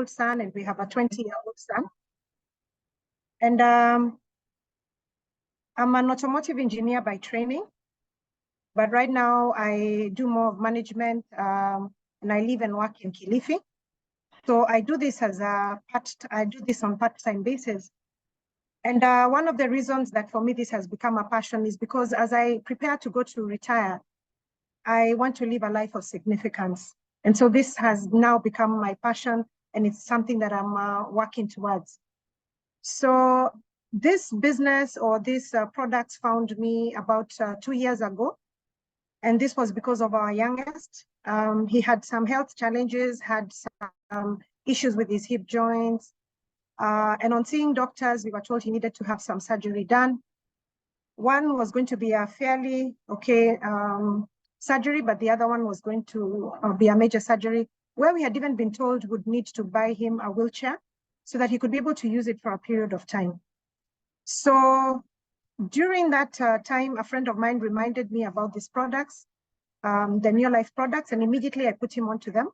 son and we have a 20-year-old son. And I'm an automotive engineer by training, but right now I do more of management and I live and work in Kilifi. So I do this on part-time basis. And one of the reasons that for me this has become a passion is because as I prepare to go to retire, I want to live a life of significance. And so this has now become my passion and it's something that I'm working towards. So this business or these products found me about 2 years ago. And this was because of our youngest. He had some health challenges, had some issues with his hip joints. And on seeing doctors, we were told he needed to have some surgery done. One was going to be a fairly okay surgery, but the other one was going to be a major surgery where we had even been told would need to buy him a wheelchair so that he could be able to use it for a period of time. So during that time, a friend of mine reminded me about these products, the New Life products, and immediately I put him onto them.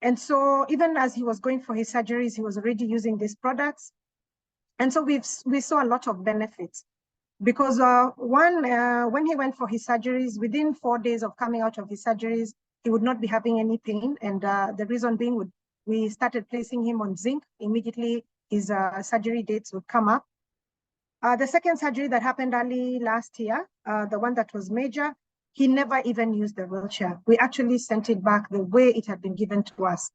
And so even as he was going for his surgeries, he was already using these products. And so we saw a lot of benefits because when he went for his surgeries, within 4 days of coming out of his surgeries, he would not be having any pain. And the reason being, we started placing him on zinc. Immediately, his surgery dates would come up. The second surgery that happened early last year, the one that was major, he never even used the wheelchair. We actually sent it back the way it had been given to us.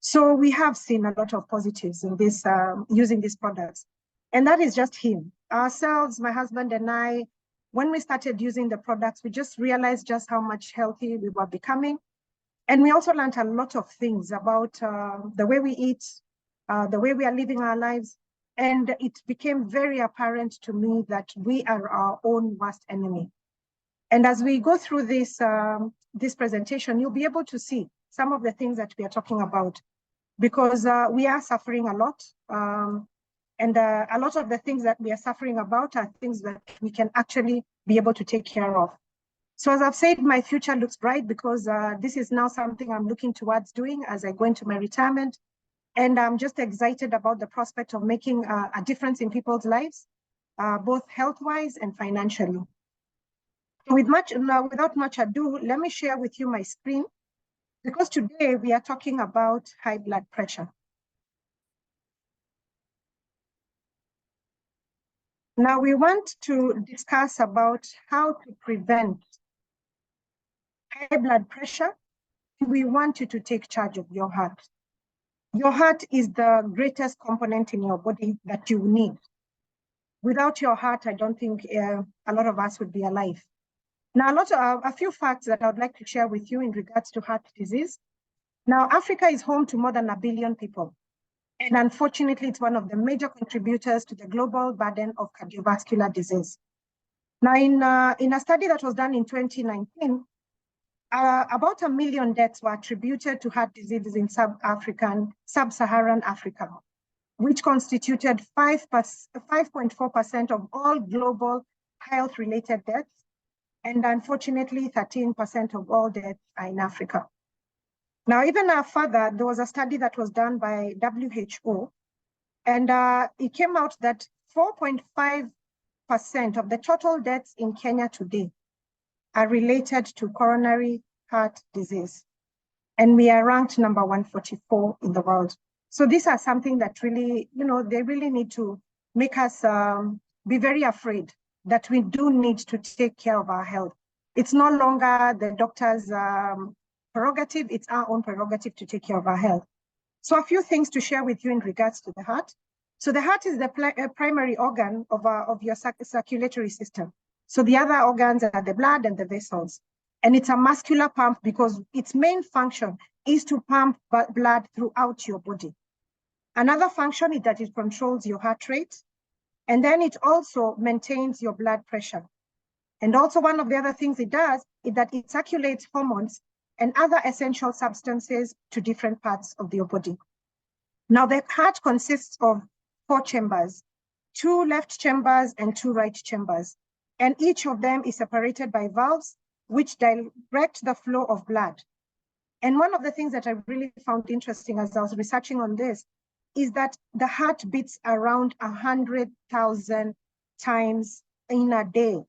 So we have seen a lot of positives in this, using these products. And that is just him. Ourselves, my husband and I, when we started using the products, we just realized just how much healthy we were becoming. And we also learned a lot of things about the way we eat, the way we are living our lives. And it became very apparent to me that we are our own worst enemy. And as we go through this, this presentation, you'll be able to see some of the things that we are talking about, because we are suffering a lot. And a lot of the things that we are suffering about are things that we can actually be able to take care of. So as I've said, my future looks bright because this is now something I'm looking towards doing as I go into my retirement. And I'm just excited about the prospect of making a difference in people's lives, both health-wise and financially. Without much ado, let me share with you my screen, because today we are talking about high blood pressure. Now we want to discuss about how to prevent high blood pressure. We want you to take charge of your heart. Your heart is the greatest component in your body that you need. Without your heart, I don't think a lot of us would be alive. Now, a few facts that I would like to share with you in regards to heart disease. Now, Africa is home to more than 1 billion people. And unfortunately, it's one of the major contributors to the global burden of cardiovascular disease. Now, in a study that was done in 2019, about 1 million deaths were attributed to heart diseases in sub-Saharan Africa, which constituted 5.4% of all global health-related deaths. And unfortunately, 13% of all deaths are in Africa. Now, even further, there was a study that was done by WHO, and it came out that 4.5% of the total deaths in Kenya today are related to coronary heart disease. And we are ranked number 144 in the world. So these are something that really, they really need to make us be very afraid that we do need to take care of our health. It's no longer the doctor's prerogative, it's our own prerogative to take care of our health. So a few things to share with you in regards to the heart. So the heart is the primary organ of your circulatory system. So the other organs are the blood and the vessels. And it's a muscular pump because its main function is to pump blood throughout your body. Another function is that it controls your heart rate. And then it also maintains your blood pressure. And also one of the other things it does is that it circulates hormones and other essential substances to different parts of your body. Now the heart consists of 4 chambers, 2 left chambers and 2 right chambers. And each of them is separated by valves which direct the flow of blood. And one of the things that I really found interesting as I was researching on this is that the heart beats around 100,000 times in a day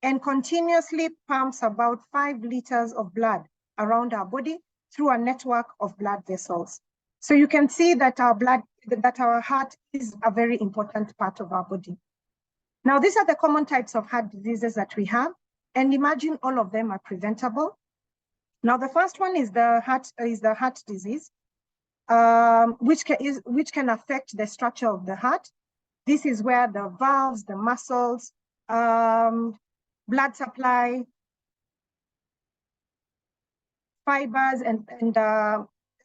and continuously pumps about 5 liters of blood around our body through a network of blood vessels. So you can see that our heart is a very important part of our body. Now, these are the common types of heart diseases that we have, and imagine all of them are preventable. Now, the first one is the heart disease, which can affect the structure of the heart. This is where the valves, the muscles, blood supply, fibers, and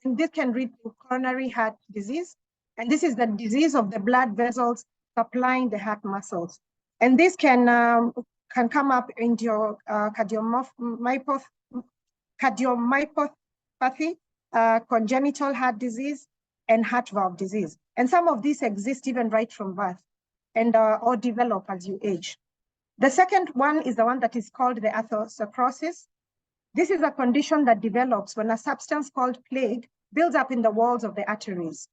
this can lead to coronary heart disease. And this is the disease of the blood vessels supplying the heart muscles. And this can come up into your cardiomyopathy, congenital heart disease, and heart valve disease. And some of these exist even right from birth and or develop as you age. The second one is the one that is called the atherosclerosis. This is a condition that develops when a substance called plaque builds up in the walls of the arteries.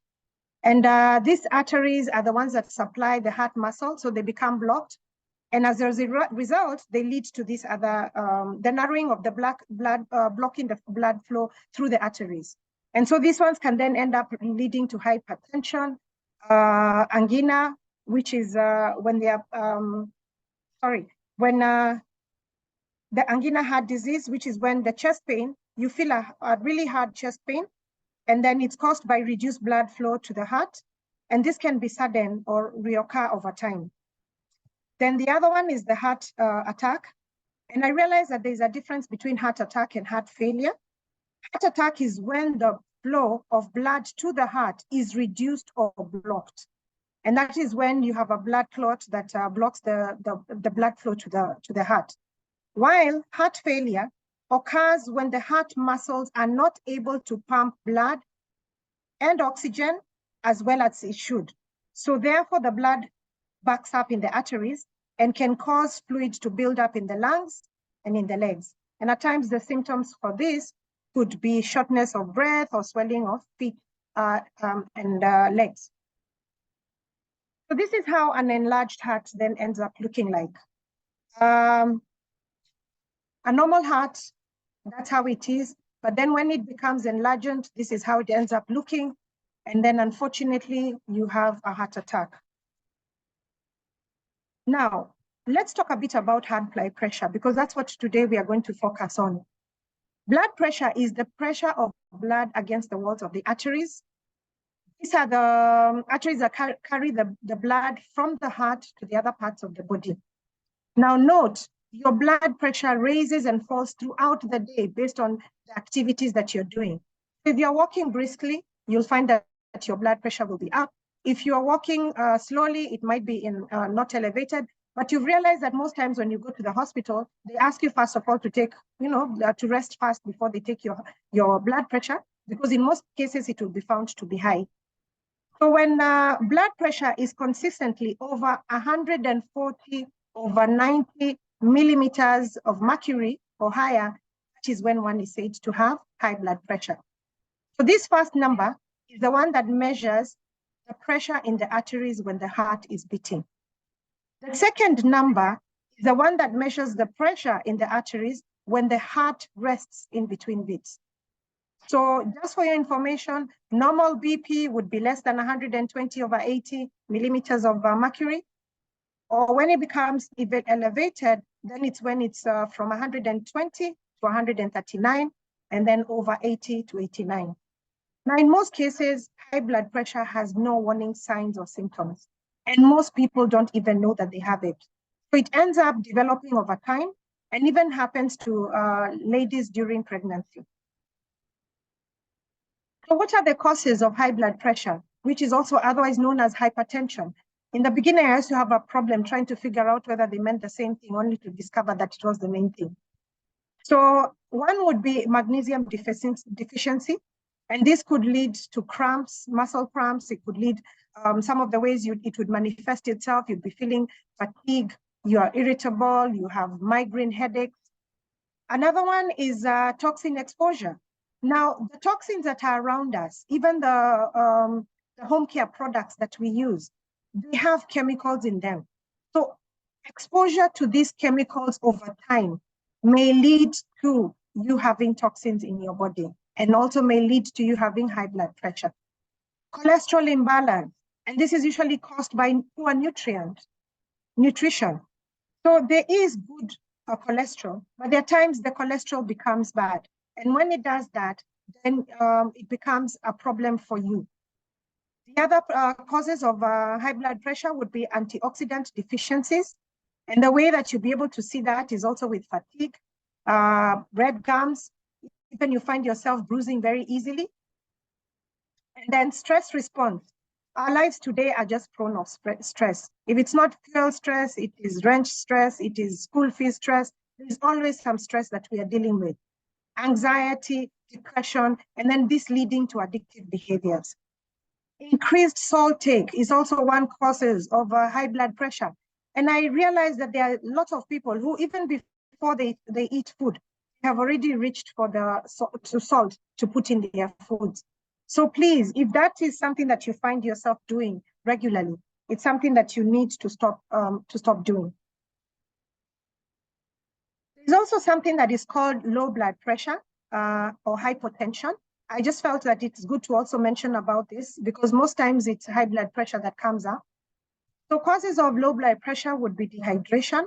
And these arteries are the ones that supply the heart muscle, so they become blocked. And as a result, they lead to this other, the narrowing of the blocking the blood flow through the arteries. And so these ones can then end up leading to hypertension, angina, which is when they are, the angina heart disease, which is when the chest pain, you feel a really hard chest pain, and then it's caused by reduced blood flow to the heart. And this can be sudden or reoccur over time. Then the other one is the heart attack. And I realized that there's a difference between heart attack and heart failure. Heart attack is when the flow of blood to the heart is reduced or blocked. And that is when you have a blood clot that blocks the blood flow to the heart. While heart failure occurs when the heart muscles are not able to pump blood and oxygen as well as it should. So therefore, the blood backs up in the arteries and can cause fluid to build up in the lungs and in the legs. And at times, the symptoms for this could be shortness of breath or swelling of feet and legs. So this is how an enlarged heart then ends up looking like. A normal heart, that's how it is. But then when it becomes enlarged, this is how it ends up looking. And then unfortunately, you have a heart attack. Now, let's talk a bit about blood pressure, because that's what today we are going to focus on. Blood pressure is the pressure of blood against the walls of the arteries. These are the arteries that carry the blood from the heart to the other parts of the body. Now note, your blood pressure raises and falls throughout the day based on the activities that you're doing. If you're walking briskly, you'll find that your blood pressure will be up. If you're walking slowly, it might be not elevated, but you've realized that most times when you go to the hospital, they ask you first of all to take, to rest fast before they take your blood pressure, because in most cases it will be found to be high. So when blood pressure is consistently over 140/90 millimeters of mercury or higher, that is when one is said to have high blood pressure. So this first number is the one that measures the pressure in the arteries when the heart is beating. The second number is the one that measures the pressure in the arteries when the heart rests in between beats. So just for your information, normal BP would be less than 120/80 millimeters of mercury. Or when it becomes even elevated, then it's when it's from 120 to 139, and then over 80 to 89. Now, in most cases, high blood pressure has no warning signs or symptoms, and most people don't even know that they have it. So it ends up developing over time and even happens to ladies during pregnancy. So what are the causes of high blood pressure, which is also otherwise known as hypertension? In the beginning, I used to have a problem trying to figure out whether they meant the same thing, only to discover that it was the main thing. So one would be magnesium deficiency, and this could lead to cramps, muscle cramps. It could lead, some of the ways it would manifest itself. You'd be feeling fatigue, you are irritable, you have migraine headaches. Another one is toxin exposure. Now, the toxins that are around us, even the home care products that we use, they have chemicals in them. So exposure to these chemicals over time may lead to you having toxins in your body, and also may lead to you having high blood pressure. Cholesterol imbalance, and this is usually caused by poor nutrition. So there is good cholesterol, but there are times the cholesterol becomes bad. And when it does that, then it becomes a problem for you. The other causes of high blood pressure would be antioxidant deficiencies. And the way that you'll be able to see that is also with fatigue, red gums, even you find yourself bruising very easily. And then stress response. Our lives today are just prone of stress. If it's not fuel stress, it is rent stress, it is school fees stress. There's always some stress that we are dealing with. Anxiety, depression, and then this leading to addictive behaviors. Increased salt take is also one causes of high blood pressure. And I realize that there are lots of people who, even before they eat food, have already reached for the salt to put in their foods. So please, if that is something that you find yourself doing regularly, it's something that you need to stop doing. There's also something that is called low blood pressure or hypotension. I just felt that it's good to also mention about this because most times it's high blood pressure that comes up. So causes of low blood pressure would be dehydration.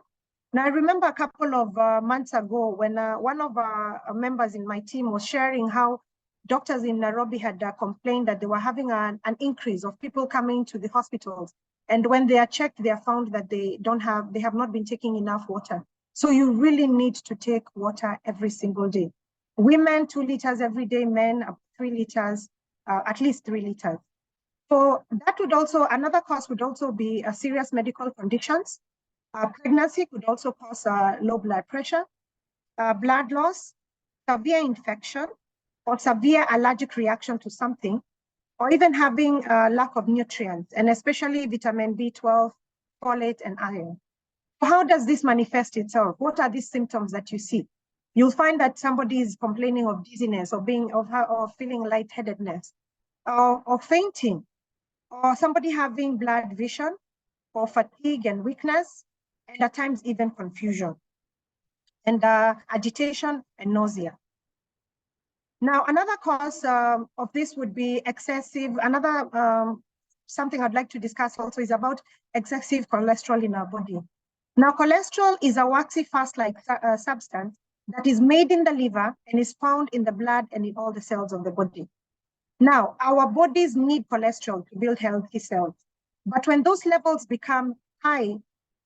Now, I remember a couple of months ago when one of our members in my team was sharing how doctors in Nairobi had complained that they were having an increase of people coming to the hospitals. And when they are checked, they are found that they have not been taking enough water. So you really need to take water every single day. Women, 2 liters every day, men, 3 liters, at least 3 liters. So that would also, another cause would also be serious medical conditions. Pregnancy could also cause low blood pressure, blood loss, severe infection, or severe allergic reaction to something, or even having lack of nutrients, and especially vitamin B12, folate, and iron. So how does this manifest itself? What are these symptoms that you see? You'll find that somebody is complaining of dizziness or feeling lightheadedness, or fainting, or somebody having blurred vision, or fatigue and weakness, and at times even confusion, and agitation and nausea. Now, another cause of this would be excessive, something I'd like to discuss also is about excessive cholesterol in our body. Now, cholesterol is a waxy fast-like substance that is made in the liver and is found in the blood and in all the cells of the body. Now, our bodies need cholesterol to build healthy cells. But when those levels become high,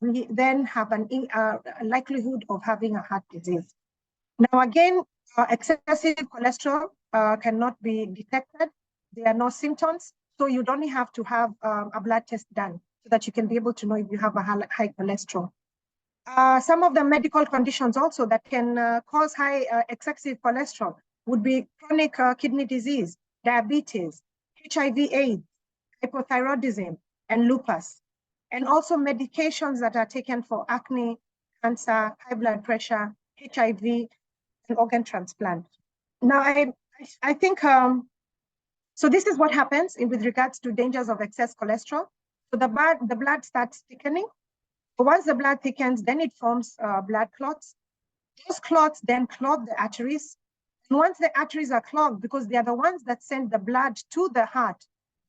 we then have a likelihood of having a heart disease. Now, again, excessive cholesterol cannot be detected. There are no symptoms. So you'd only have to have a blood test done so that you can be able to know if you have a high cholesterol. Some of the medical conditions also that can cause high excessive cholesterol would be chronic kidney disease, diabetes, HIV/AIDS, hypothyroidism, and lupus. And also medications that are taken for acne, cancer, high blood pressure, HIV, and organ transplant. Now, I think, so this is what happens with regards to dangers of excess cholesterol. So the blood starts thickening. Once the blood thickens, then it forms blood clots. Those clots then clog the arteries. And once the arteries are clogged, because they are the ones that send the blood to the heart,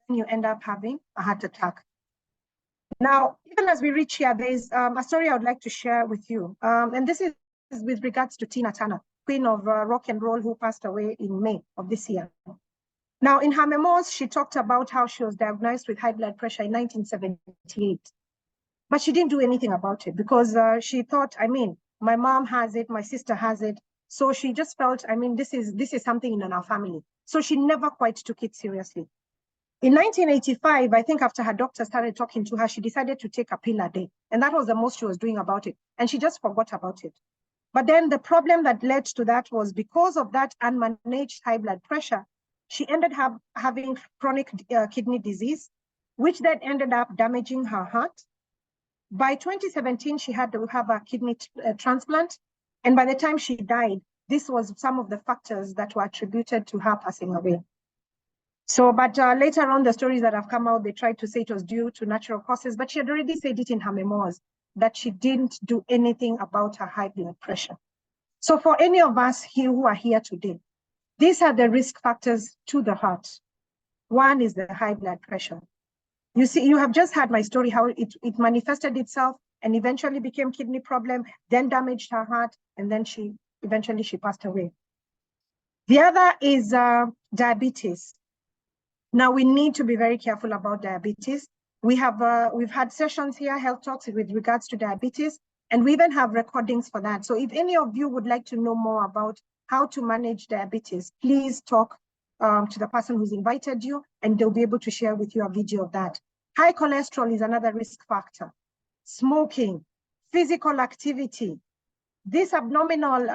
then you end up having a heart attack. Now, even as we reach here, there's a story I would like to share with you. And this is with regards to Tina Turner, queen of rock and roll, who passed away in May of this year. Now, in her memoirs, she talked about how she was diagnosed with high blood pressure in 1978. But she didn't do anything about it because she thought, I mean, my mom has it, my sister has it. So she just felt, I mean, this is something in our family. So she never quite took it seriously. In 1985, I think after her doctor started talking to her, she decided to take a pill a day. And that was the most she was doing about it. And she just forgot about it. But then the problem that led to that was because of that unmanaged high blood pressure, she ended up having chronic kidney disease, which then ended up damaging her heart. By 2017, she had to have a kidney transplant. And by the time she died, this was some of the factors that were attributed to her passing away. So, but later on, the stories that have come out, they tried to say it was due to natural causes, but she had already said it in her memoirs that she didn't do anything about her high blood pressure. So for any of us here who are here today, these are the risk factors to the heart. One is the high blood pressure. You see, you have just heard my story, how it manifested itself and eventually became kidney problem, then damaged her heart, and then eventually she passed away. The other is diabetes. Now we need to be very careful about diabetes. We've had sessions here, health talks with regards to diabetes, and we even have recordings for that. So if any of you would like to know more about how to manage diabetes, please talk to the person who's invited you, and they'll be able to share with you a video of that. High cholesterol is another risk factor. Smoking, physical activity, this abdominal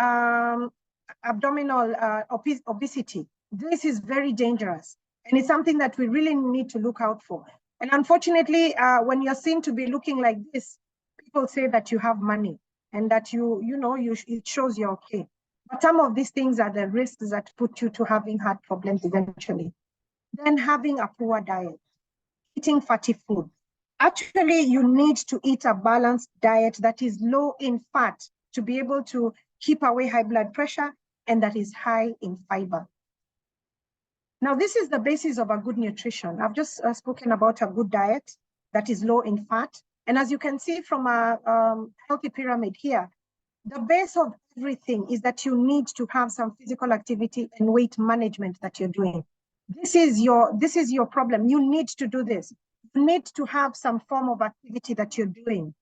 obesity, this is very dangerous. And it's something that we really need to look out for. And unfortunately, when you're seen to be looking like this, people say that you have money and that it shows you're okay. But some of these things are the risks that put you to having heart problems eventually. Then having a poor diet, eating fatty food. Actually, you need to eat a balanced diet that is low in fat to be able to keep away high blood pressure, and that is high in fiber. Now, this is the basis of a good nutrition. I've just spoken about a good diet that is low in fat. And as you can see from a healthy pyramid here, the base of everything is that you need to have some physical activity and weight management that you're doing. This is your problem. You need to do this. You need to have some form of activity that you're doing.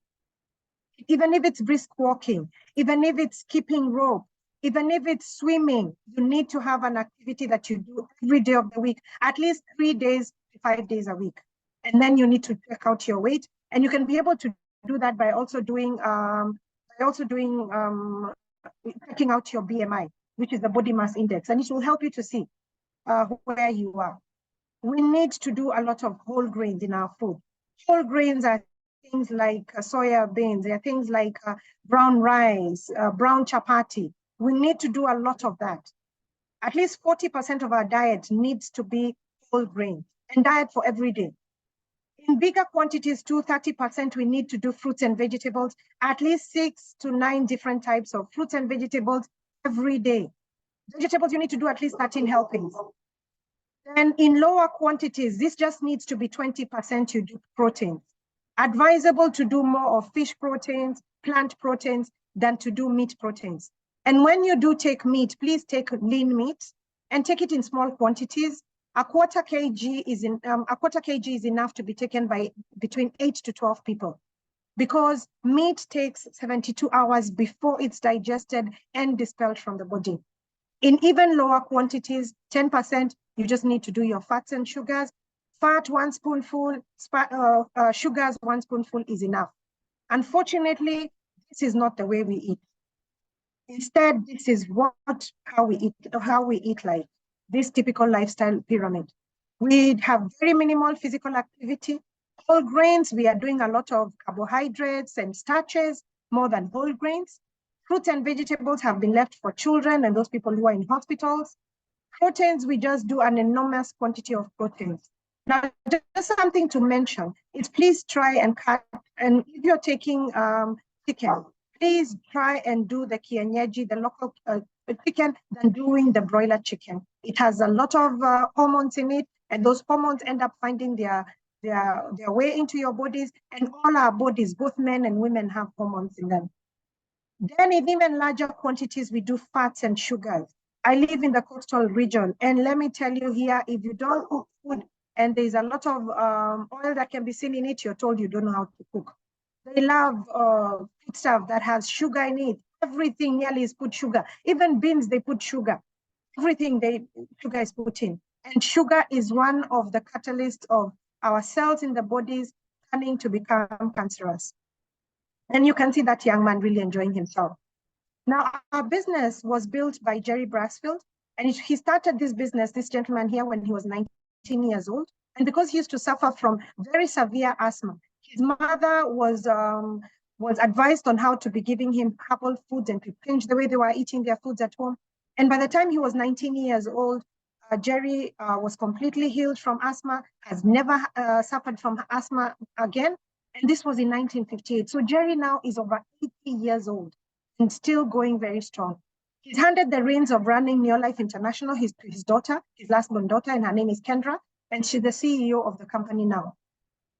Even if it's brisk walking, even if it's skipping rope, even if it's swimming, you need to have an activity that you do every day of the week, at least 3 days to 5 days a week. And then you need to check out your weight. And you can be able to do that by also doing checking out your BMI, which is the body mass index, and it will help you to see where you are. We need to do a lot of whole grains in our food. Whole grains are things like soya beans, there are things like brown rice, brown chapati. We need to do a lot of that. At least 40% of our diet needs to be whole grain, and diet for every day. In bigger quantities too, 30% we need to do fruits and vegetables, at least 6 to 9 different types of fruits and vegetables every day. Vegetables, you need to do at least 13 helpings. Then in lower quantities, this just needs to be 20% you do proteins. Advisable to do more of fish proteins, plant proteins, than to do meat proteins. And when you do take meat, please take lean meat and take it in small quantities. A quarter kg is enough to be taken by between 8 to 12 people, because meat takes 72 hours before it's digested and expelled from the body. In even lower quantities, 10%, you just need to do your fats and sugars. Fat, 1 spoonful, sugars, 1 spoonful is enough. Unfortunately, this is not the way we eat. Instead, this is how we eat like this typical lifestyle pyramid. We have very minimal physical activity. Whole grains, we are doing a lot of carbohydrates and starches more than whole grains. Fruits and vegetables have been left for children and those people who are in hospitals. Proteins, we just do an enormous quantity of proteins. Now, just something to mention is please try and cut, and if you're taking chicken, please try and do the kienyeji, the local chicken, than doing the broiler chicken. It has a lot of hormones in it, and those hormones end up finding their way into your bodies, and all our bodies, both men and women, have hormones in them. Then in even larger quantities, we do fats and sugars. I live in the coastal region, and let me tell you here, if you don't cook food and there's a lot of oil that can be seen in it, you're told you don't know how to cook. They love food stuff that has sugar in it. Everything nearly is put sugar. Even beans, they put sugar. Everything sugar is put in. And sugar is one of the catalysts of our cells in the bodies turning to become cancerous. And you can see that young man really enjoying himself. Now, our business was built by Jerry Brassfield, and he started this business, this gentleman here, when he was 19 years old. And because he used to suffer from very severe asthma, his mother was advised on how to be giving him herbal foods and to change the way they were eating their foods at home. And by the time he was 19 years old, Jerry was completely healed from asthma, has never suffered from asthma again. And this was in 1958. So Jerry now is over 80 years old and still going very strong. He's handed the reins of running Neolife International to his daughter, his last-born daughter, and her name is Kendra, and she's the CEO of the company now.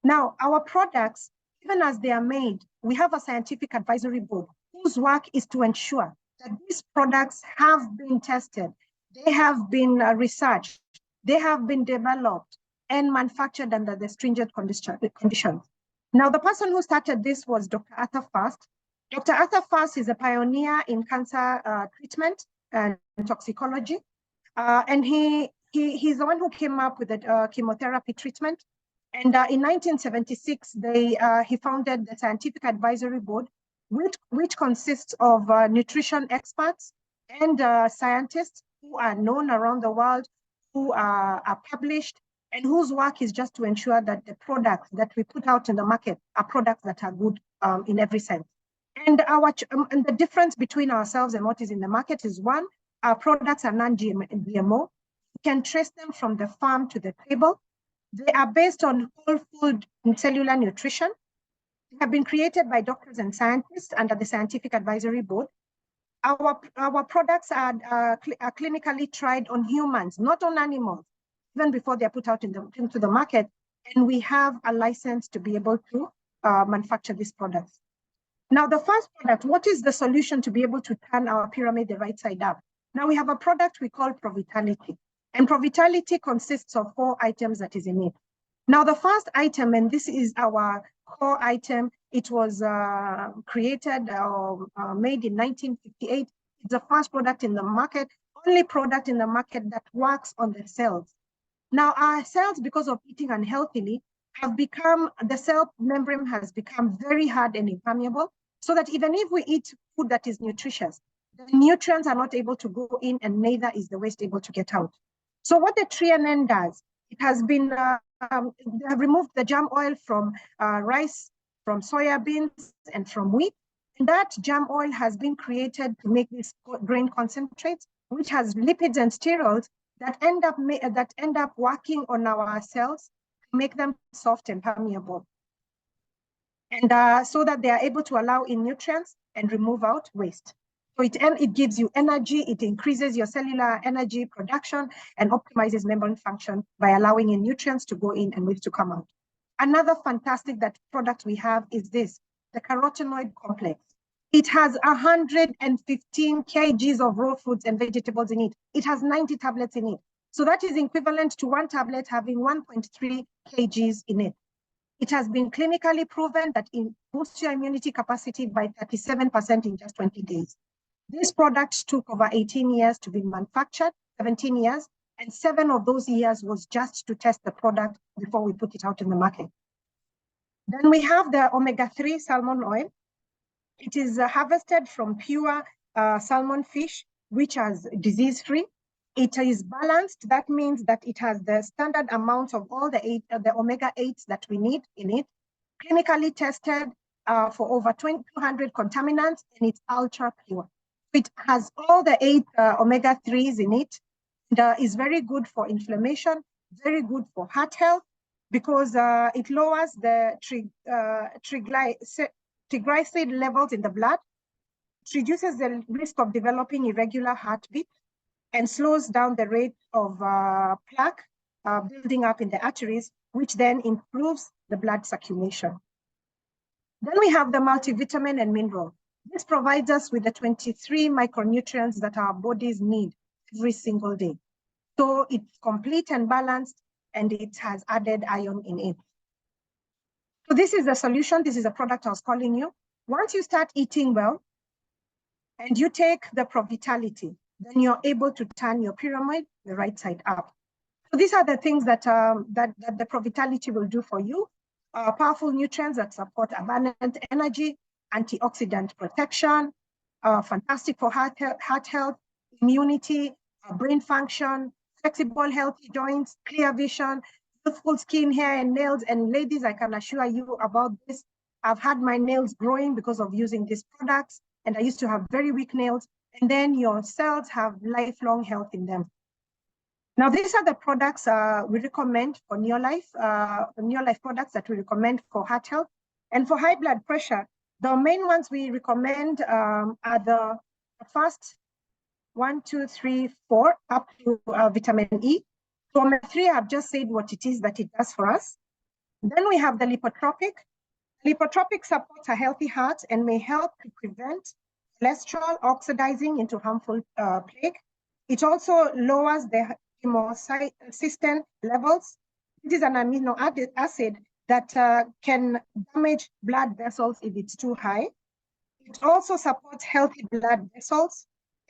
Now, our products, even as they are made, we have a scientific advisory board whose work is to ensure that these products have been tested, they have been researched, they have been developed and manufactured under the stringent conditions. Now, the person who started this was Dr. Arthur Fast. Dr. Arthur Fast is a pioneer in cancer treatment and toxicology. And he's the one who came up with the chemotherapy treatment. And in 1976, he founded the Scientific Advisory Board, which consists of nutrition experts and scientists who are known around the world, who are published, and whose work is just to ensure that the products that we put out in the market are products that are good in every sense. And the difference between ourselves and what is in the market is, one, our products are non-GMO. You can trace them from the farm to the table. They are based on whole food and cellular nutrition. They have been created by doctors and scientists under the Scientific Advisory Board. Our products are clinically tried on humans, not on animals, even before they're put out into the market. And we have a license to be able to manufacture these products. Now, the first product, what is the solution to be able to turn our pyramid the right side up? Now, we have a product we call Provitality. And Provitality consists of 4 items that is in it. Now, the first item, and this is our core item, it was created or made in 1958. It's the first product in the market, only product in the market that works on the cells. Now, our cells, because of eating unhealthily, have become, the cell membrane has become very hard and impermeable, so that even if we eat food that is nutritious, the nutrients are not able to go in, and neither is the waste able to get out. So what the TriNN does, it has been, they have removed the germ oil from rice, from soya beans, and from wheat. And that germ oil has been created to make these grain concentrates, which has lipids and sterols that end up working on our cells to make them soft and permeable. And so that they are able to allow in nutrients and remove out waste. So it gives you energy, it increases your cellular energy production and optimizes membrane function by allowing in nutrients to go in and waste to come out. Another fantastic product we have is this, the carotenoid complex. It has 115 kgs of raw fruits and vegetables in it. It has 90 tablets in it. So that is equivalent to 1 tablet having 1.3 kgs in it. It has been clinically proven that it boosts your immunity capacity by 37% in just 20 days. This product took over 18 years to be manufactured, 17 years, and 7 of those years was just to test the product before we put it out in the market. Then we have the omega-3 salmon oil. It is harvested from pure salmon fish, which is disease-free. It is balanced. That means that it has the standard amount of all the omega-8s that we need in it, clinically tested for over 200 contaminants, and it's ultra pure. It has all the 8 omega-3s in it, and is very good for inflammation, very good for heart health, because it lowers the triglyceride levels in the blood. It reduces the risk of developing irregular heartbeat and slows down the rate of plaque building up in the arteries, which then improves the blood circulation. Then we have the multivitamin and mineral. This provides us with the 23 micronutrients that our bodies need every single day. So it's complete and balanced, and it has added iron in it. So this is the solution. This is a product I was calling you. Once you start eating well and you take the Provitality, then you're able to turn your pyramid the right side up. So these are the things that the Provitality will do for you. Powerful nutrients that support abundant energy, antioxidant protection, fantastic for heart health, immunity, brain function, flexible, healthy joints, clear vision, youthful skin, hair, and nails. And ladies, I can assure you about this. I've had my nails growing because of using these products, and I used to have very weak nails. and then your cells have lifelong health in them. Now, these are the products we recommend for Neolife products that we recommend for heart health. And for high blood pressure, the main ones we recommend are the first 1, 2, 3, 4, up to vitamin E. So omega-3, I've just said what it is that it does for us. Then we have the lipotropic. Lipotropic supports a healthy heart and may help to prevent cholesterol oxidizing into harmful plaque. It also lowers the homocysteine levels. It is an amino acid that can damage blood vessels if it's too high. It also supports healthy blood vessels,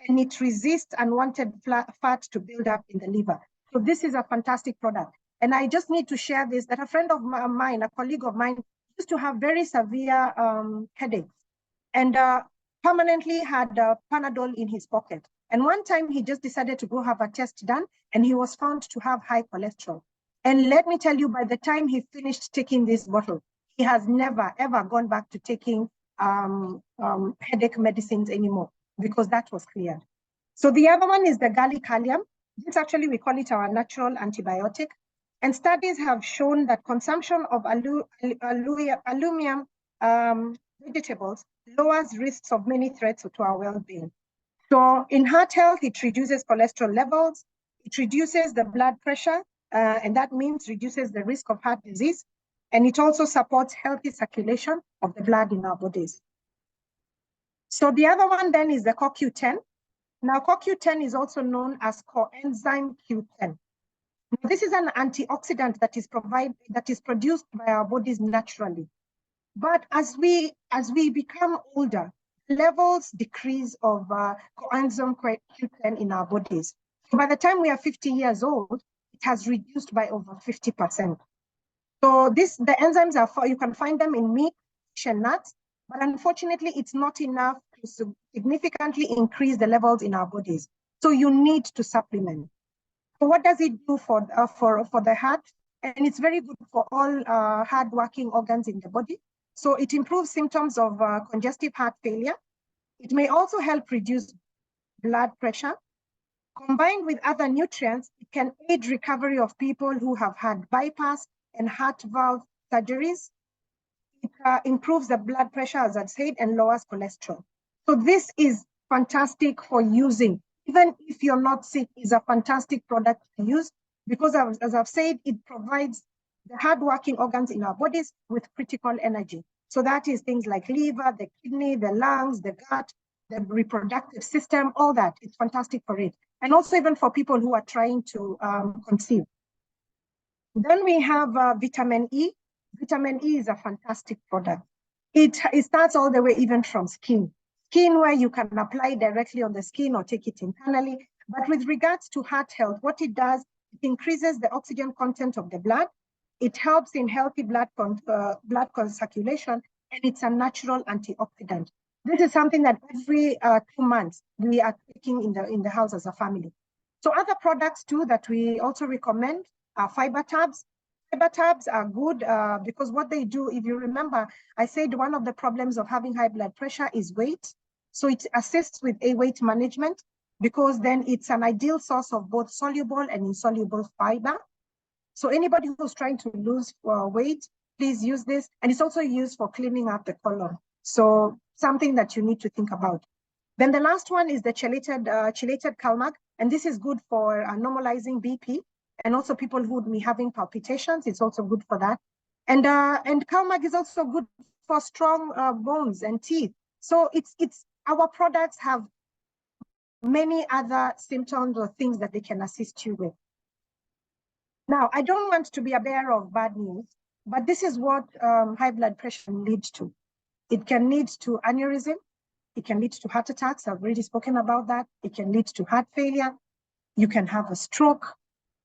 and it resists unwanted fat to build up in the liver. So this is a fantastic product. And I just need to share this, that a friend of mine, a colleague of mine, used to have very severe headaches and permanently had Panadol in his pocket. And one time he just decided to go have a test done, and he was found to have high cholesterol. And let me tell you, by the time he finished taking this bottle, he has never, ever gone back to taking headache medicines anymore, because that was cleared. So the other one is the gallicalium. This actually, we call it our natural antibiotic. And studies have shown that consumption of aluminum vegetables lowers risks of many threats to our well-being. So in heart health, it reduces cholesterol levels, it reduces the blood pressure, and that means reduces the risk of heart disease. And it also supports healthy circulation of the blood in our bodies. So the other one then is the CoQ10. Now, CoQ10 is also known as coenzyme Q10. Now, this is an antioxidant that is produced by our bodies naturally. But as we become older, levels decrease of coenzyme Q10 in our bodies. So by the time we are 50 years old, it has reduced by over 50%. So the enzymes are, you can find them in meat, fish, and nuts, but unfortunately, it's not enough to significantly increase the levels in our bodies. So you need to supplement. So what does it do for the heart? And it's very good for all hard-working organs in the body. So it improves symptoms of congestive heart failure. It may also help reduce blood pressure. Combined with other nutrients, it can aid recovery of people who have had bypass and heart valve surgeries. It improves the blood pressure, as I've said, and lowers cholesterol. So this is fantastic for using. Even if you're not sick, it's a fantastic product to use because, as I've said, it provides the hardworking organs in our bodies with critical energy. So that is things like liver, the kidney, the lungs, the gut, the reproductive system, all that. It's fantastic for it. And also even for people who are trying to conceive. Then we have vitamin E. Vitamin E is a fantastic product. It starts all the way even from skin. Skin where you can apply directly on the skin or take it internally. But with regards to heart health, what it does, it increases the oxygen content of the blood. It helps in healthy blood circulation, and it's a natural antioxidant. This is something that every 2 months we are taking in the house as a family. So other products too that we also recommend are fiber tabs. Fiber tabs are good because what they do, if you remember, I said one of the problems of having high blood pressure is weight. So it assists with a weight management because then it's an ideal source of both soluble and insoluble fiber. So anybody who's trying to lose weight, please use this. And it's also used for cleaning up the colon. So something that you need to think about. Then the last one is the chelated Calmac. And this is good for normalizing BP. And also people who would be having palpitations, it's also good for that. And Calmac is also good for strong bones and teeth. So it's our products have many other symptoms or things that they can assist you with. Now, I don't want to be a bearer of bad news, but this is what high blood pressure leads to. It can lead to aneurysm. It can lead to heart attacks. I've already spoken about that. It can lead to heart failure. You can have a stroke,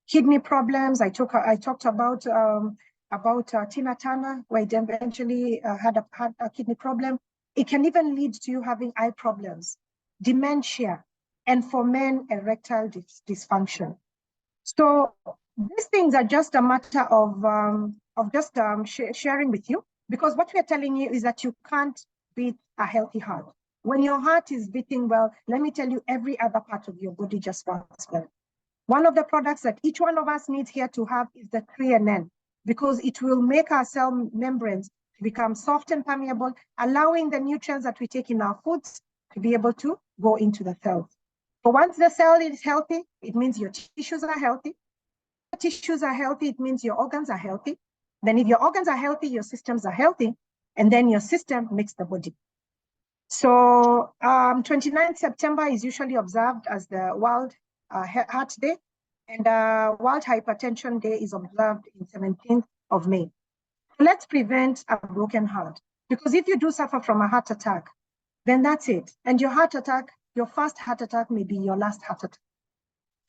kidney problems. I talked about Tina Turner, where it eventually had a kidney problem. It can even lead to you having eye problems, dementia, and for men, erectile dysfunction. So these things are just a matter of sharing with you, because what we're telling you is that you can't beat a healthy heart. When your heart is beating well, let me tell you, every other part of your body just works well. One of the products that each one of us needs here to have is the creatine, because it will make our cell membranes become soft and permeable, allowing the nutrients that we take in our foods to be able to go into the cells. So once the cell is healthy, it means your tissues are healthy. If your tissues are healthy, it means your organs are healthy. Then if your organs are healthy, your systems are healthy, and then your system makes the body. So 29th September is usually observed as the World Heart Day, and World Hypertension Day is observed in 17th of May. Let's prevent a broken heart, because if you do suffer from a heart attack, then that's it. And your heart attack, your first heart attack may be your last heart attack.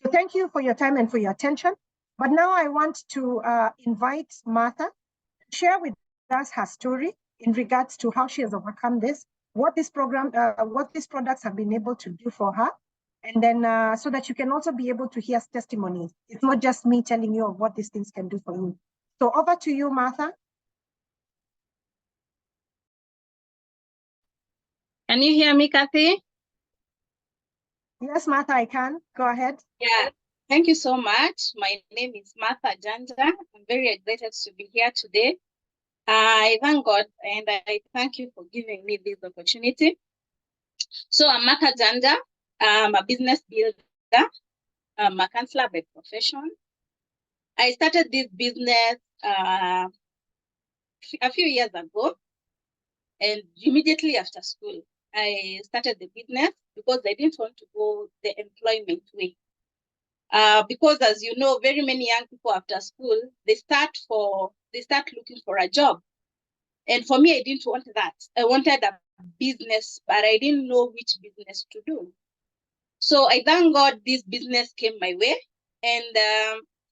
So thank you for your time and for your attention. But now I want to invite Martha to share with us her story in regards to how she has overcome this, what this program, what these products have been able to do for her, and then so that you can also be able to hear testimonies. It's not just me telling you of what these things can do for you. So over to you, Martha. Can you hear me, Cathy? Yes, Martha, I can. Go ahead. Yeah, thank you so much. My name is Njanja. I'm very excited to be here today. I thank God and I thank you for giving me this opportunity. So I'm Njanja. I'm a business builder. I'm a counselor by profession. I started this business a few years ago, and immediately after school, I started the business because I didn't want to go the employment way. Because as you know, very many young people after school, they start looking for a job. And for me, I didn't want that. I wanted a business, but I didn't know which business to do. So I thank God this business came my way. And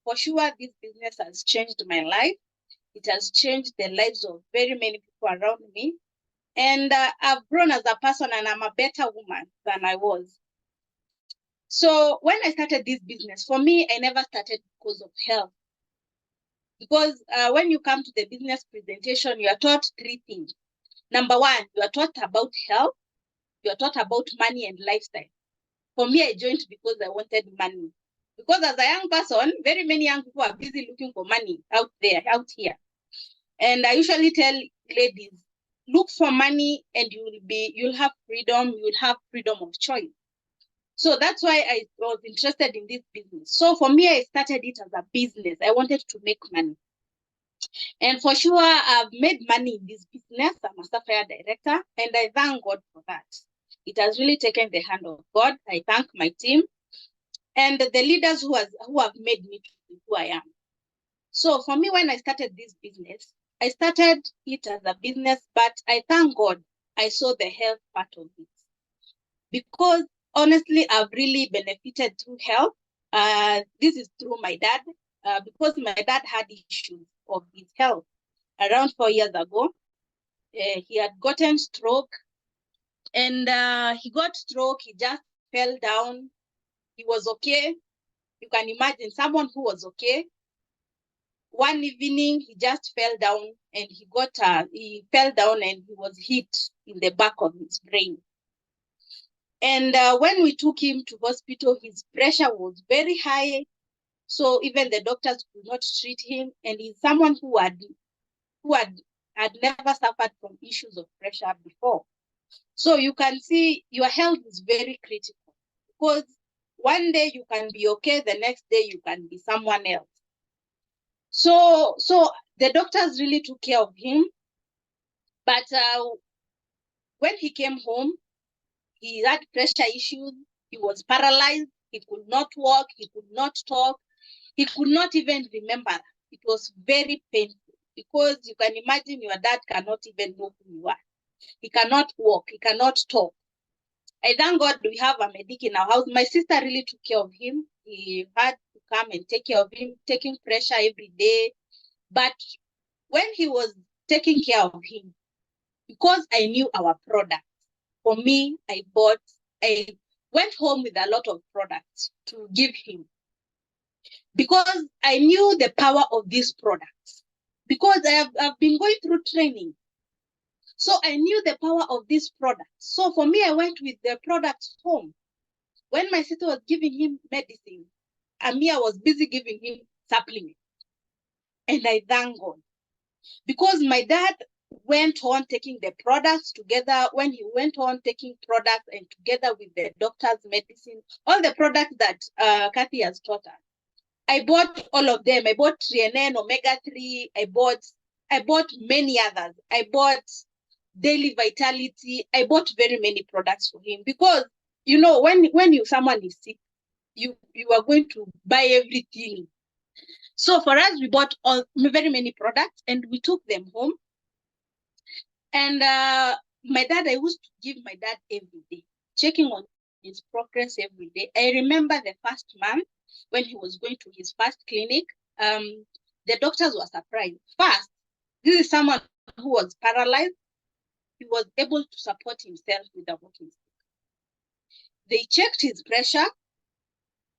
for sure, this business has changed my life. It has changed the lives of very many people around me. And I've grown as a person, and I'm a better woman than I was. So when I started this business, for me, I never started because of health. Because when you come to the business presentation, you are taught three things. Number one, you are taught about health, you are taught about money and lifestyle. For me, I joined because I wanted money. Because as a young person, very many young people are busy looking for money out here. And I usually tell ladies, look for money and you'll have freedom of choice. So that's why I was interested in this business. So for me, I started it as a business. I wanted to make money. And for sure, I've made money in this business. I'm a software director, and I thank God for that. It has really taken the hand of God. I thank my team and the leaders who have made me to be who I am. So for me, when I started this business, I started it as a business, but I thank God I saw the health part of it. Because honestly, I've really benefited through health. This is through my dad, because my dad had issues of his health around 4 years ago. He had gotten stroke, and he got stroke. He just fell down. He was okay. You can imagine someone who was okay. One evening, he just fell down, and he fell down and he was hit in the back of his brain. And when we took him to hospital, his pressure was very high. So even the doctors could not treat him. And he's someone who had never suffered from issues of pressure before. So you can see your health is very critical, because one day you can be okay, the next day you can be someone else. So the doctors really took care of him. But when he came home, he had pressure issues. He was paralyzed. He could not walk. He could not talk. He could not even remember. It was very painful, because you can imagine your dad cannot even know who you are. He cannot walk. He cannot talk. I thank God we have a medic in our house. My sister really took care of him. He had to come and take care of him, taking pressure every day. But when he was taking care of him, because I knew our product, for me, I went home with a lot of products to give him, because I knew the power of these products, because I've been going through training. So I knew the power of this product. So for me, I went with the product home. When my sister was giving him medicine, Amia was busy giving him supplements. And I thank God. Because my dad went on taking the products together, when he went on taking products and together with the doctor's medicine, all the products that Cathy has taught us. I bought all of them. I bought Trienen, Omega-3. I bought many others. I bought Daily Vitality. I bought very many products for him because, you know, when someone is sick, you are going to buy everything. So for us, we bought very many products and we took them home. And my dad, I used to give my dad every day, checking on his progress every day. I remember the first month when he was going to his first clinic, the doctors were surprised. First, this is someone who was paralyzed. He was able to support himself with a walking stick. They checked his pressure.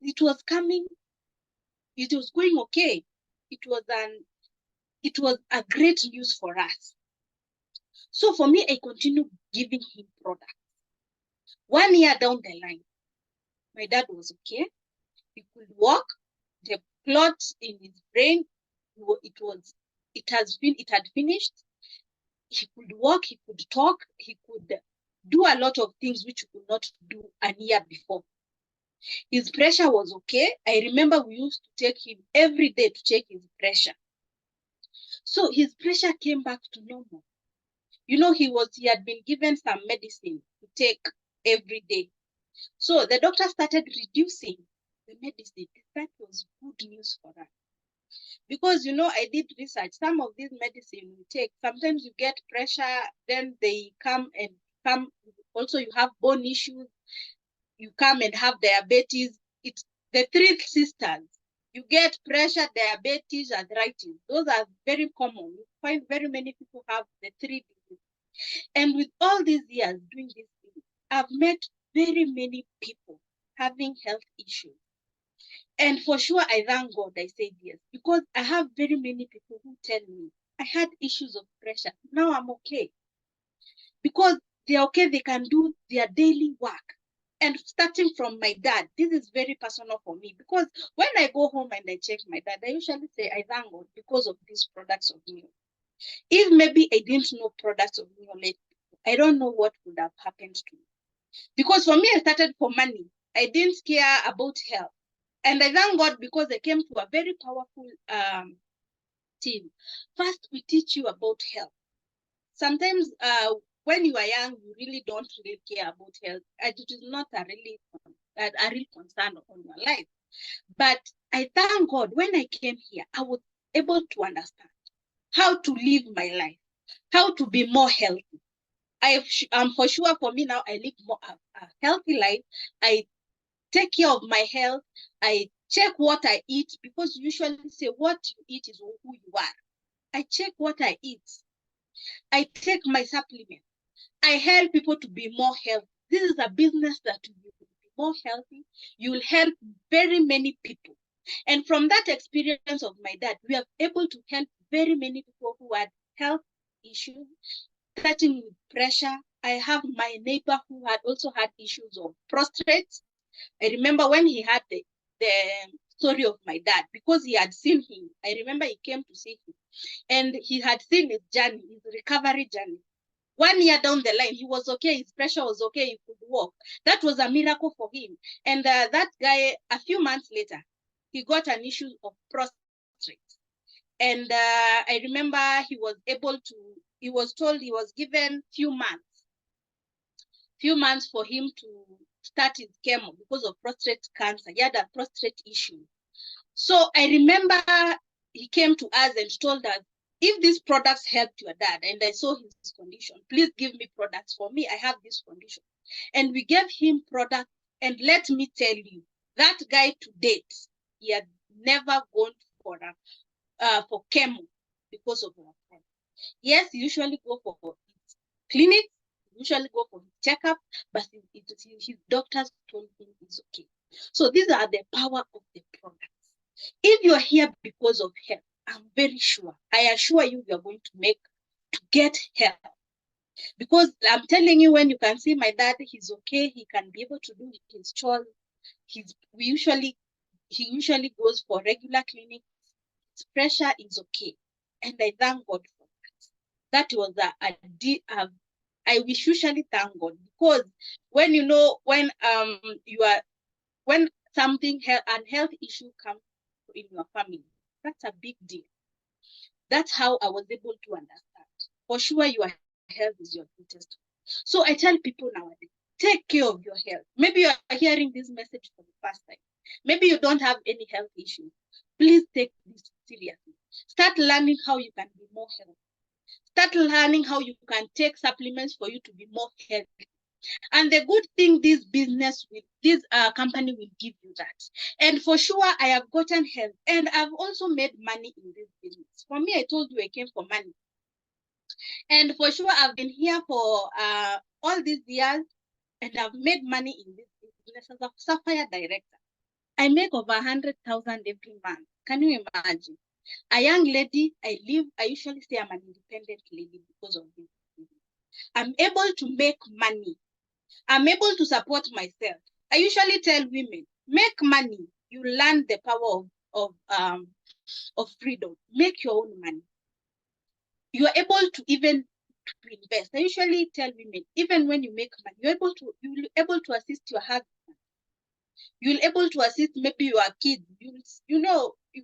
It was coming. It was going okay. It was a great news for us. So for me, I continued giving him products. 1 year down the line, my dad was okay. He could walk. The clot in his brain, it had finished. He could walk. He could talk. He could do a lot of things which he could not do a year before. His pressure was okay. I remember we used to take him every day to check his pressure. So his pressure came back to normal. You know, he had been given some medicine to take every day. So the doctor started reducing the medicine. That was good news for us. Because, you know, I did research. Some of these medicine we take, sometimes you get pressure, then they come. Also, you have bone issues. You come and have diabetes. It's the three sisters. You get pressure, diabetes, arthritis. Those are very common. You find very many people have the three diseases. And with all these years doing this thing, I've met very many people having health issues. And for sure, I thank God I said yes, because I have very many people who tell me, I had issues of pressure. Now I'm okay. Because they're okay, they can do their daily work. And starting from my dad, this is very personal for me, because when I go home and I check my dad, I usually say, I thank God because of these products of Neo. If maybe I didn't know products of Neo late, I don't know what would have happened to me. Because for me, I started for money. I didn't care about health. And I thank God because I came to a very powerful team. First, we teach you about health. Sometimes when you are young, you really don't really care about health. It is not a real concern on your life. But I thank God when I came here, I was able to understand how to live my life, how to be more healthy. For sure, for me now, I live more a healthy life. I take care of my health. I check what I eat, because you usually say what you eat is who you are. I check what I eat. I take my supplements. I help people to be more healthy. This is a business that you will be more healthy. You will help very many people. And from that experience of my dad, we are able to help very many people who had health issues, starting with pressure. I have my neighbor who had also had issues of prostate. I remember when he had the story of my dad, because he had seen him. I remember he came to see him, and he had seen his journey, his recovery journey. 1 year down the line, he was okay. His pressure was okay. He could walk. That was a miracle for him. And that guy, a few months later, he got an issue of prostate. And I remember he was told he was given few months for him to start his chemo because of prostate cancer. He had a prostate issue. So I remember he came to us and told us, if these products helped your dad, and I saw his condition, please give me products for me. I have this condition. And we gave him products. And let me tell you, that guy to date, he had never gone for chemo because of our product. Yes, he usually go for his clinic, usually go for his checkup, but his doctors told him he's okay. So these are the power of the products. If you're here because of health, I'm very sure, I assure you, you're going to get help. Because I'm telling you, when you can see my dad, he's okay. He can be able to do his chores. He usually goes for regular clinics. His pressure is okay, and I thank God for that. That was I wish usually thank God, because when you know when something and health issue comes in your family, that's a big deal. That's how I was able to understand. For sure, your health is your greatest. So I tell people nowadays, take care of your health. Maybe you are hearing this message for the first time. Maybe you don't have any health issues. Please take this seriously. Start learning how you can be more healthy. Start learning how you can take supplements for you to be more healthy. And the good thing, this company will give you that. And for sure, I have gotten help, and I've also made money in this business. For me, I told you I came for money. And for sure, I've been here for all these years, and I've made money in this business as a Sapphire director. I make over 100,000 every month. Can you imagine? A young lady, I usually say I'm an independent lady because of this business. I'm able to make money. I'm able to support myself. I usually tell women, make money. You learn the power of freedom. Make your own money. You are able to even invest. I usually tell women, even when you make money, you're able to assist your husband. You're able to assist maybe your kids. You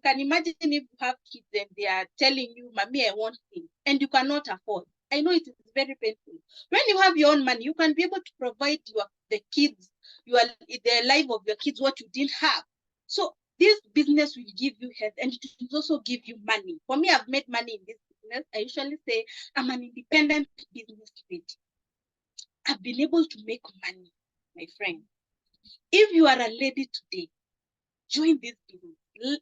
can imagine if you have kids and they are telling you, "Mommy, I want things," and you cannot afford. I know it is very painful. When you have your own money, you can be able to provide the life of your kids what you didn't have. So this business will give you health, and it will also give you money. For me, I've made money in this business. I usually say I'm an independent business lady. I've been able to make money, my friend. If you are a lady today, join this business.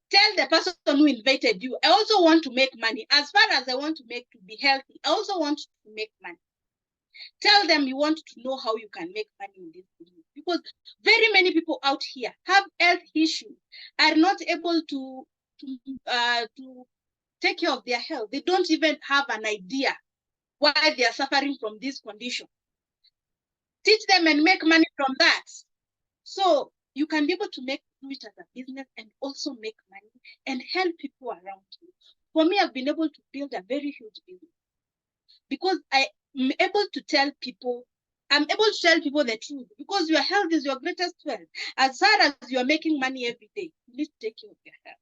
Tell the person who invited you, I also want to make money. As far as I want to be healthy, I also want to make money. Tell them you want to know how you can make money in this business, because very many people out here have health issues, are not able to take care of their health. They don't even have an idea why they are suffering from this condition. Teach them and make money from that. So you can be able to do it as a business and also make money and help people around you. For me, I've been able to build a very huge business because I'm able to tell people the truth, because your health is your greatest wealth. As far as you are making money every day, you need to take care of your health.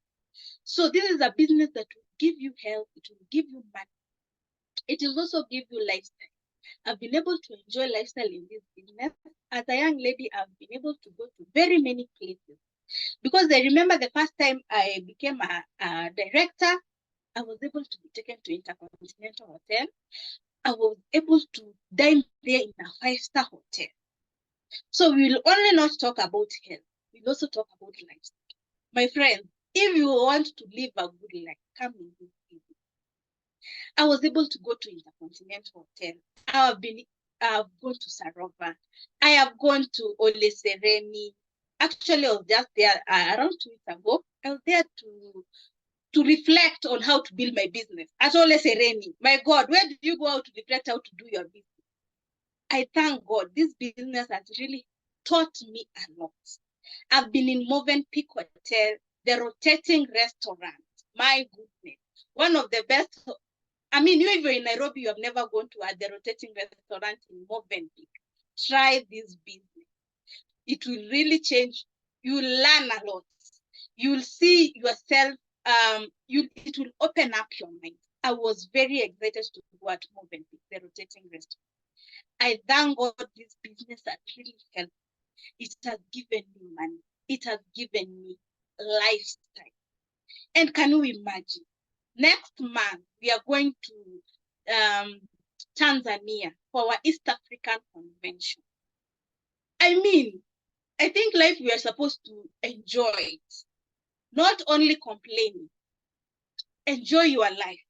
So this is a business that will give you health, it will give you money. It will also give you lifestyle. I've been able to enjoy lifestyle in this business. As a young lady, I've been able to go to very many places. Because I remember the first time I became a director, I was able to be taken to Intercontinental Hotel. I was able to dine there in a 5-star hotel. So we will only not talk about health. We'll also talk about lifestyle. My friends, if you want to live a good life, come in this business. I was able to go to Intercontinental Hotel. I've gone to Sarova. I have gone to Ole Sereni. Actually, I was just there around 2 weeks ago. I was there to reflect on how to build my business at Ole Sereni. My God, where did you go out to reflect how to do your business? I thank God. This business has really taught me a lot. I've been in Movenpick Hotel, the rotating restaurant. My goodness, one of the best. I mean, you even in Nairobi, you have never gone to the rotating restaurant in Movenpick. Try this business. It will really change. You will learn a lot. You will see yourself. It will open up your mind. I was very excited to go at Movenpick, the rotating restaurant. I thank God this business has really helped. It has given me money. It has given me lifestyle. And can you imagine? Next month, we are going to Tanzania for our East African convention. I mean, I think life we are supposed to enjoy it, not only complaining. Enjoy your life.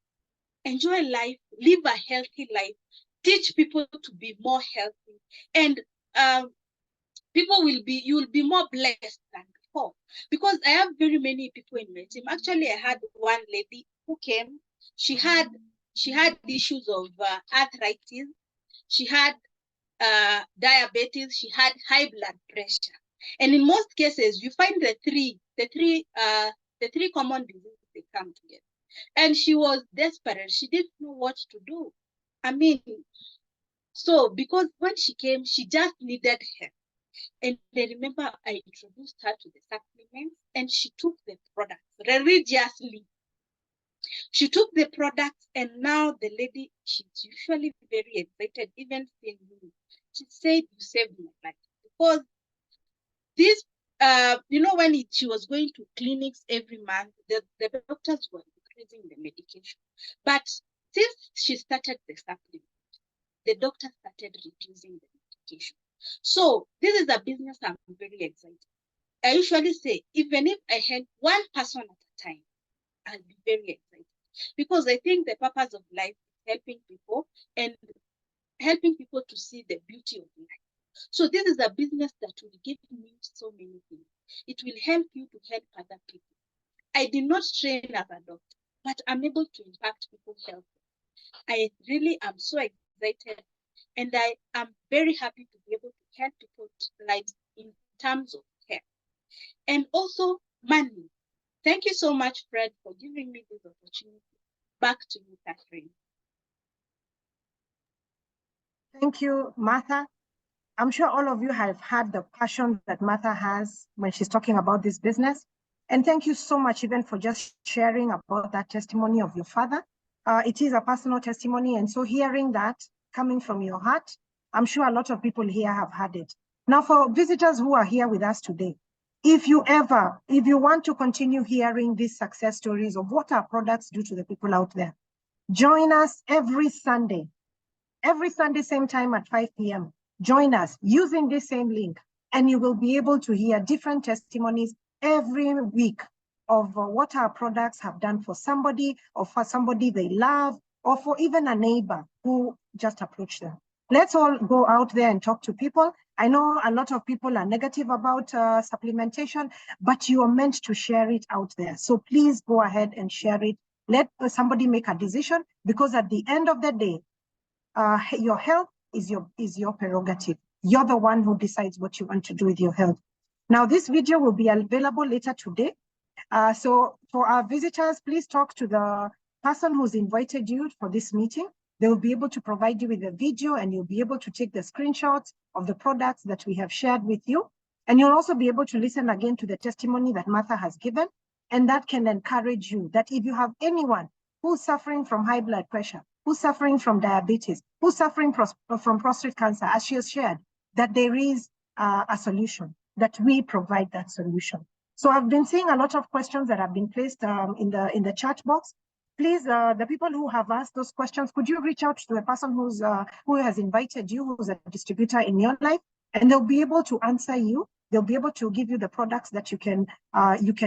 Enjoy life, live a healthy life, teach people to be more healthy, and you will be more blessed than before. Because I have very many people in my team. Actually, I had one lady who came. She had issues of arthritis. she had diabetes, she had high blood pressure. And in most cases, you find the three common diseases, they come together. And she was desperate. She didn't know what to do. I mean, so because when she came, she just needed help. And I remember I introduced her to the supplements, and she took the products religiously. She took the products, and now the lady, she's usually very excited, even seeing me. She said, "You saved my life." Because this, when she was going to clinics every month, the doctors were increasing the medication. But since she started the supplement, the doctor started reducing the medication. So this is a business I'm very excited. I usually say, even if I help one person at a time, I'll be very excited. Because I think the purpose of life is helping people and helping people to see the beauty of life. So this is a business that will give me so many things. It will help you to help other people. I did not train as a doctor, but I'm able to impact people's health. I really am so excited, and I am very happy to be able to help people's lives in terms of care. And also money. Thank you so much, Fred, for giving me this opportunity. Back to you, Catherine. Thank you, Martha. I'm sure all of you have had the passion that Martha has when she's talking about this business. And thank you so much even for just sharing about that testimony of your father. It is a personal testimony. And so hearing that coming from your heart, I'm sure a lot of people here have had it. Now, for visitors who are here with us today, if you want to continue hearing these success stories of what our products do to the people out there, join us every Sunday, same time at 5 p.m. Join us using this same link, and you will be able to hear different testimonies every week of what our products have done for somebody, or for somebody they love, or for even a neighbor who just approached them. Let's all go out there and talk to people. I know a lot of people are negative about supplementation, but you are meant to share it out there. So please go ahead and share it. Let somebody make a decision, because at the end of the day, your health is your prerogative. You're the one who decides what you want to do with your health. Now, this video will be available later today. So for our visitors, please talk to the person who's invited you for this meeting. They will be able to provide you with a video, and you'll be able to take the screenshots of the products that we have shared with you. And you'll also be able to listen again to the testimony that Martha has given. And that can encourage you that if you have anyone who's suffering from high blood pressure, who's suffering from diabetes, who's suffering from prostate cancer, as she has shared, that there is a solution, that we provide that solution. So I've been seeing a lot of questions that have been placed in the chat box. Please, the people who have asked those questions, could you reach out to the person who has invited you, who's a distributor in your life, and they'll be able to answer you. They'll be able to give you the products that you can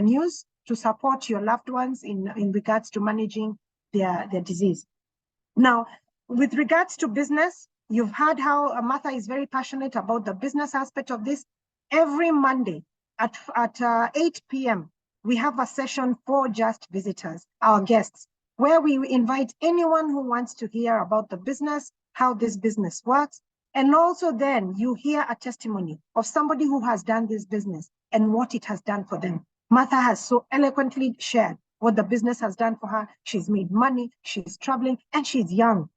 use to support your loved ones in regards to managing their disease. Now, with regards to business, you've heard how Martha is very passionate about the business aspect of this. Every Monday at 8 p.m., we have a session for just visitors, our guests, where we invite anyone who wants to hear about the business, how this business works. And also then you hear a testimony of somebody who has done this business and what it has done for them. Martha has so eloquently shared what the business has done for her. She's made money, she's traveling, and she's young.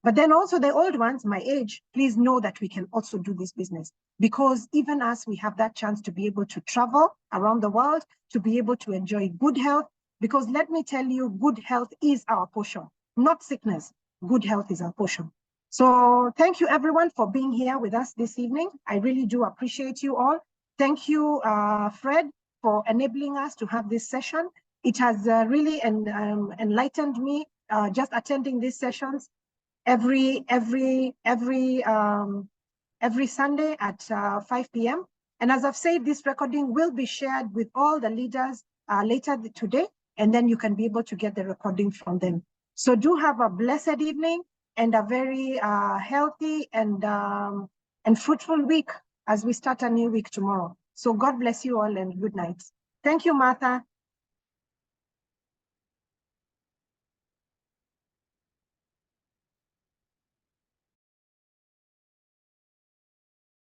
But then also the old ones, my age, please know that we can also do this business, because even us, we have that chance to be able to travel around the world, to be able to enjoy good health, because let me tell you, good health is our portion, not sickness. Good health is our portion. So thank you everyone for being here with us this evening. I really do appreciate you all. Thank you, Fred, for enabling us to have this session. It has really enlightened me just attending these sessions every Sunday at 5 p.m. And as I've said, this recording will be shared with all the leaders later today, and then you can be able to get the recording from them. So do have a blessed evening and a very healthy and fruitful week as we start a new week tomorrow. So God bless you all and good night. Thank you, Martha.